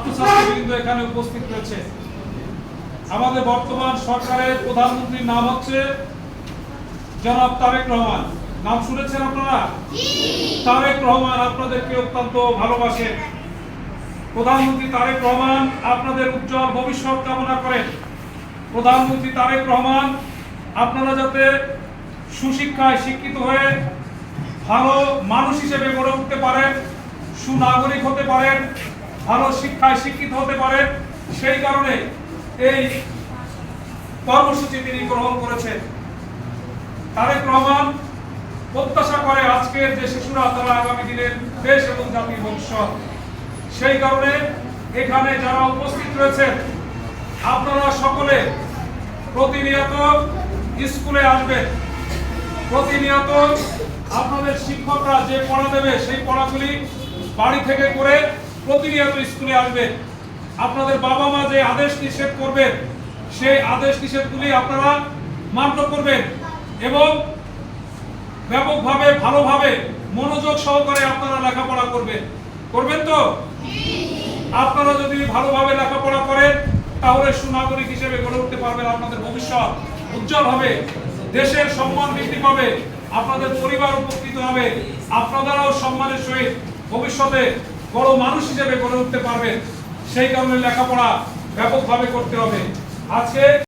ছাত্রছাত্রীবৃন্দ এখানে উপস্থিত রয়েছে। আমাদের বর্তমান সরকারের প্রধানমন্ত্রীর নাম হচ্ছে জনাব তারেক রহমান। নাম শুনেছেন আপনারা? তারেক রহমান আপনাদেরকে অত্যন্ত ভালোবাসেন। প্রধানমন্ত্রী তারেক রহমান আপনাদের উজ্জ্বল ভবিষ্যৎ কামনা করেন। প্রধানমন্ত্রী তারেক রহমান আপনারা যাতে সুশিক্ষায় শিক্ষিত হয়ে ভালো মানুষ হিসেবে গড়ে উঠতে পারেন, সুনাগরিক হতে পারেন, ভালো শিক্ষায় শিক্ষিত হতে পারেন, সেই কারণে এই কর্মসূচি তিনি গ্রহণ করেছেন। তারেক রহমান প্রত্যাশা করে আজকের যে শিশুরা তারা আগামী দিনের দেশ এবং জাতির ভবিষ্যৎ। সেই কারণে এখানে যারা উপস্থিত রয়েছেন আপনারা সকলে প্রতিনিয়ত স্কুলে আসবেন। প্রতিনিয়ত আপনাদের শিক্ষকরা যে পড়া দেবে সেই পড়াগুলি বাড়ি থেকে করে প্রতিনিয়ত স্কুলে আসবেন। আপনাদের বাবা মা যে আদেশ নিষেধ করবেন সেই আদেশ নিষেধগুলি আপনারা মান্য করবেন এবং ব্যাপকভাবে ভালোভাবে মনোযোগ সহকারে আপনারা লেখাপড়া করবেন। করবেন তো? আপনারা যদি ভালোভাবে লেখাপড়া করেন তাহলে সুনাগরিক হিসেবে গড়ে উঠতে পারবেন। আপনাদের ভবিষ্যৎ উজ্জ্বল হবে, দেশের সম্মান বৃদ্ধি পাবে, আপনাদের পরিবার উপকৃত হবে, আপনারাও সম্মানের সহিত ভবিষ্যতে বড় মানুষ হিসেবে গড়ে উঠতে পারবেন। সেই কারণে লেখাপড়া ব্যাপকভাবে করতে হবে। আজকে